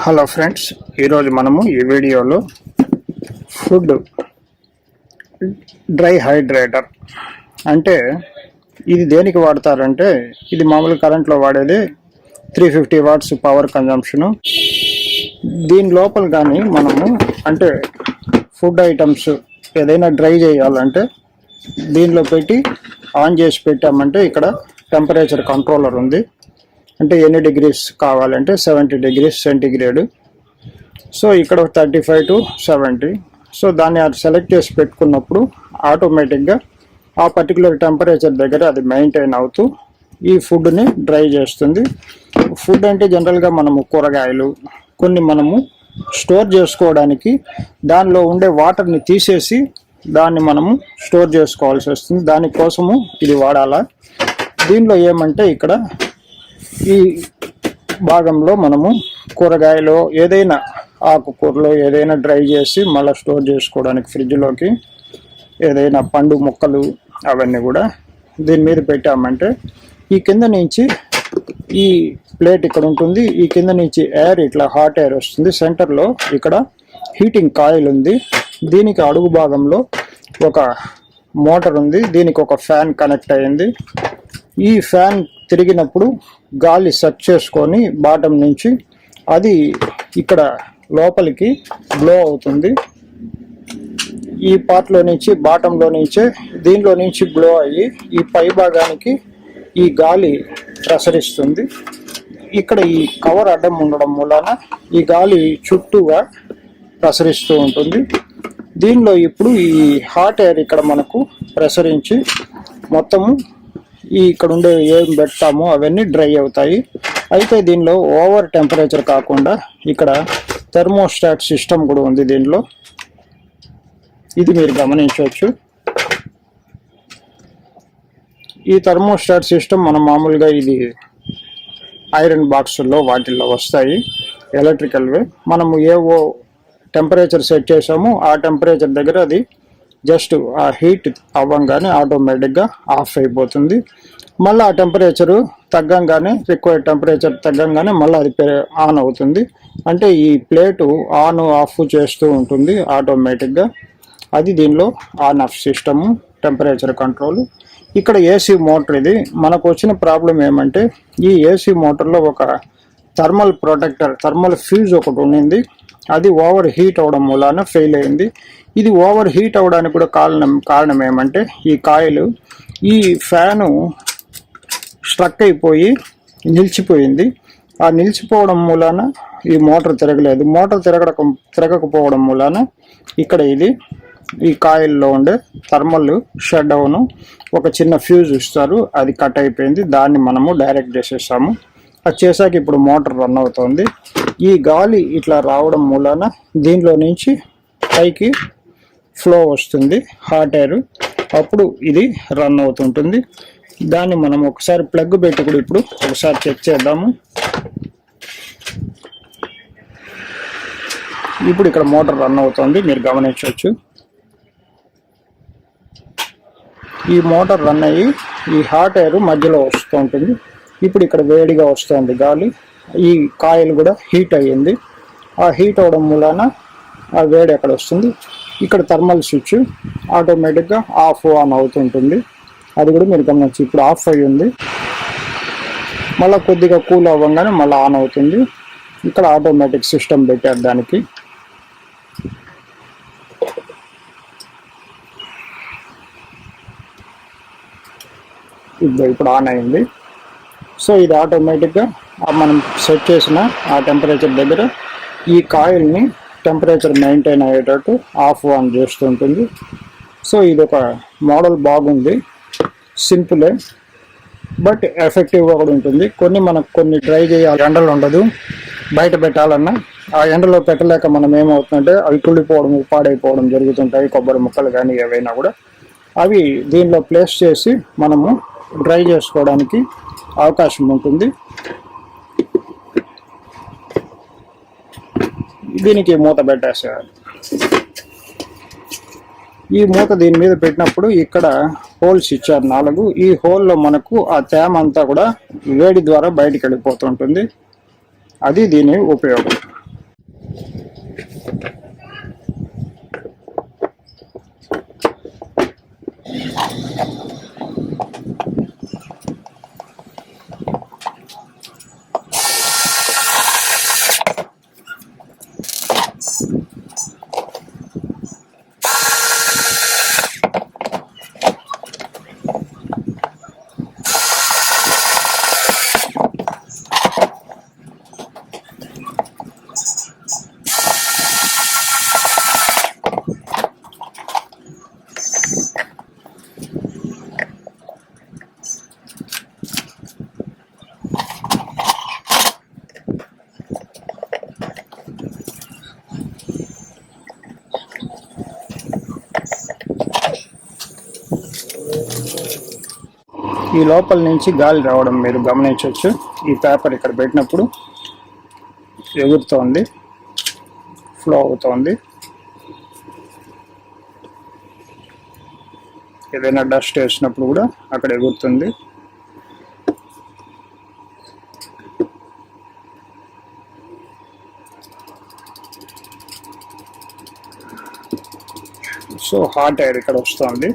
Hello friends, ఈరోజు మనము ఈ వీడియోలో ఫుడ్ డ్రై హైడ్రేటర్ అంటే ఇది దేనికి వాడతారంటే, ఇది మామూలు కరెంట్లో వాడేది 350 వాట్స్ పవర్ కన్జంప్షను. దీని లోపల కానీ మనము అంటే ఫుడ్ ఐటమ్స్ ఏదైనా డ్రై చేయాలంటే దీనిలో పెట్టి ఆన్ చేసి పెట్టామంటే ఇక్కడ టెంపరేచర్ కంట్రోలర్ ఉంది. అంటే ఎన్ని డిగ్రీస్ కావాలంటే 70 డిగ్రీస్ సెంటిగ్రేడ్. సో ఇక్కడ 35 to 70. సో దాన్ని సెలెక్ట్ చేసి పెట్టుకున్నప్పుడు ఆటోమేటిక్గా ఆ పర్టికులర్ టెంపరేచర్ దగ్గర అది మెయింటైన్ అవుతూ ఈ ఫుడ్ని డ్రై చేస్తుంది. ఫుడ్ అంటే జనరల్గా మనము కూరగాయలు కొన్ని మనము స్టోర్ చేసుకోవడానికి దానిలో ఉండే వాటర్ని తీసేసి దాన్ని మనము స్టోర్ చేసుకోవాల్సి వస్తుంది. దానికోసము ఇది వాడాలా. దీనిలో ఏమంటే ఇక్కడ ఈ భాగంలో మనము కూరగాయలు ఏదైనా ఆకుకూరలో ఏదైనా డ్రై చేసి మళ్ళీ స్టోర్ చేసుకోవడానికి ఫ్రిడ్జ్లోకి ఏదైనా పండు ముక్కలు అవన్నీ కూడా దీని మీద పెట్టామంటే ఈ కింద నుంచి ఈ ప్లేట్ ఇక్కడ ఉంటుంది. ఈ కింద నుంచి ఎయిర్ ఇట్లా హాట్ ఎయిర్ వస్తుంది. సెంటర్లో ఇక్కడ హీటింగ్ కాయిల్ ఉంది. దీనికి అడుగు భాగంలో ఒక మోటార్ ఉంది. దీనికి ఒక ఫ్యాన్ కనెక్ట్ అయ్యింది. ఈ ఫ్యాన్ తిరిగినప్పుడు గాలి సెట్ చేసుకొని బాటం నుంచి అది ఇక్కడ లోపలికి బ్లో అవుతుంది. ఈ పార్ట్లో నుంచి బాటంలో నుంచే దీనిలో నుంచి బ్లో అయ్యి ఈ పై భాగానికి ఈ గాలి ప్రసరిస్తుంది. ఇక్కడ ఈ కవర్ అడ్డం ఉండడం మూలాన ఈ గాలి చుట్టూగా ప్రసరిస్తూ ఉంటుంది. దీనిలో ఇప్పుడు ఈ హాట్ ఎయిర్ ఇక్కడ మనకు ప్రసరించి మొత్తము ఇక్కడ ఉండే ఏం పెడతామో అవన్నీ డ్రై అవుతాయి. అయితే దీనిలో ఓవర్ టెంపరేచర్ కాకుండా ఇక్కడ థెర్మోస్టాట్ సిస్టమ్ కూడా ఉంది దీనిలో. ఇది మీరు గమనించవచ్చు. ఈ థెర్మోస్టాట్ సిస్టమ్ మనం మామూలుగా ఇది ఐరన్ బాక్సుల్లో వాటిల్లో వస్తాయి ఎలక్ట్రికల్వే. మనము ఏవో టెంపరేచర్ సెట్ చేసామో ఆ టెంపరేచర్ దగ్గర అది జస్ట్ ఆ హీట్ అవ్వంగానే ఆటోమేటిక్గా ఆఫ్ అయిపోతుంది. మళ్ళీ ఆ టెంపరేచరు తగ్గంగానే రిక్వైర్డ్ టెంపరేచర్ తగ్గంగానే మళ్ళీ అది ఆన్ అవుతుంది. అంటే ఈ ప్లేటు ఆన్ ఆఫ్ చేస్తూ ఉంటుంది ఆటోమేటిక్గా. అది దీనిలో on off system, temperature control. ఇక్కడ ఏసీ మోటార్. ఇది మనకు వచ్చిన ప్రాబ్లం ఏమంటే ఈ ఏసీ మోటార్లో ఒక థర్మల్ ప్రొటెక్టర్, థర్మల్ ఫ్యూజ్ ఒకటి ఉండింది. అది ఓవర్ హీట్ అవడం మూలాన ఫెయిల్ అయింది. ఇది ఓవర్ హీట్ అవడానికి కూడా కారణం ఏమంటే ఈ కాయిల్ ఈ ఫ్యాను స్ట్రక్ అయిపోయి నిలిచిపోయింది. ఆ నిలిచిపోవడం మూలాన ఈ మోటార్ తిరగలేదు. మోటార్ తిరగకపోవడం మూలాన ఇక్కడ ఇది ఈ కాయిల్లో ఉండే థర్మల్ షట్ డౌన్ ఒక చిన్న ఫ్యూజ్ ఇస్తారు, అది కట్ అయిపోయింది. దాన్ని మనము డైరెక్ట్ చేసేసాము. అది చేశాక ఇప్పుడు మోటార్ రన్ అవుతుంది. ఈ గాలి ఇట్లా రావడం మూలాన దీనిలో నుంచి పైకి ఫ్లో వస్తుంది హాట్ ఎయిర్. అప్పుడు ఇది రన్ అవుతుంటుంది. దాన్ని మనం ఒకసారి ప్లగ్ పెట్టి కూడా ఇప్పుడు ఒకసారి చెక్ చేద్దాము. ఇప్పుడు ఇక్కడ మోటార్ రన్ అవుతుంది, మీరు గమనించవచ్చు. ఈ మోటార్ రన్ అయ్యి ఈ హాట్ ఎయిర్ మధ్యలో వస్తూ ఉంటుంది. ఇప్పుడు ఇక్కడ వేడిగా వస్తుంది గాలి. ఈ కాయిల్ కూడా హీట్ అయ్యింది. ఆ హీట్ అవడం మూలాన ఆ వేడి ఎక్కడ వస్తుంది. ఇక్కడ థర్మల్ స్విచ్ ఆటోమేటిక్గా ఆఫ్ ఆన్ అవుతుంటుంది. అది కూడా మీరు గమనించి ఇప్పుడు ఆఫ్ అయ్యి ఉంది. మళ్ళీ కొద్దిగా కూల్ అవ్వగానే మళ్ళీ ఆన్ అవుతుంది. ఇక్కడ ఆటోమేటిక్ సిస్టమ్ పెట్టారు దానికి. ఇప్పుడు ఆన్ అయింది. సో ఇది ఆటోమేటిక్గా మనం సెట్ చేసిన ఆ టెంపరేచర్ దగ్గర ఈ కాయిల్ని టెంపరేచర్ మెయింటైన్ అయ్యేటట్టు ఆఫ్ ఆన్ చేస్తుంటుంది. సో ఇది ఒక మోడల్ బాగుంది, సింపులే బట్ ఎఫెక్టివ్గా కూడా ఉంటుంది. కొన్ని డ్రై చేయాలి, ఎండలు ఉండదు, బయట పెట్టాలన్నా ఆ ఎండలో పెట్టలేక మనం ఏమవుతుందంటే అవి కుళ్ళిపోవడం, పాడైపోవడం జరుగుతుంటాయి. కొబ్బరి ముక్కలు కానీ ఏవైనా కూడా అవి దీనిలో ప్లేస్ చేసి మనము డ్రై చేసుకోవడానికి అవకాశం ఉంటుంది. దీనికి మూత పెట్టేసేయాలి. ఈ మూత దీని మీద పెట్టినప్పుడు ఇక్కడ హోల్స్ ఇచ్చారు 4. ఈ హోల్లో మనకు ఆ తేమ అంతా కూడా వేడి ద్వారా బయటికి వెళ్ళిపోతుంటుంది. అది దీని ఉపయోగం. ఈ లోపల నుంచి గాలి రావడం మీరు గమనించవచ్చు. ఈ పేపర్ ఇక్కడ పెట్టినప్పుడు ఎగురుతోంది, ఫ్లో అవుతోంది. ఏదైనా డస్ట్ వేసినప్పుడు కూడా అక్కడ ఎగురుతుంది. సో హాట్ ఎయిర్ ఇక్కడ వస్తుంది.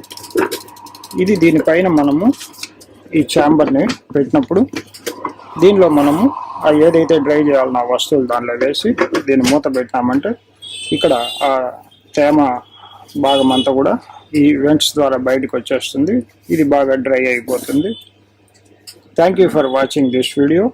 ఇది దీనిపైన మనము ఈ ఛాంబర్ని పెట్టినప్పుడు దీనిలో మనము ఏదైతే డ్రై చేయాలన్న వస్తువులు దానిలో వేసి దీన్ని మూత పెట్టినామంటే ఇక్కడ ఆ తేమ భాగం అంతా కూడా ఈ వెంట్స్ ద్వారా బయటకు వచ్చేస్తుంది. ఇది బాగా డ్రై అయిపోతుంది. Thank you for watching this video.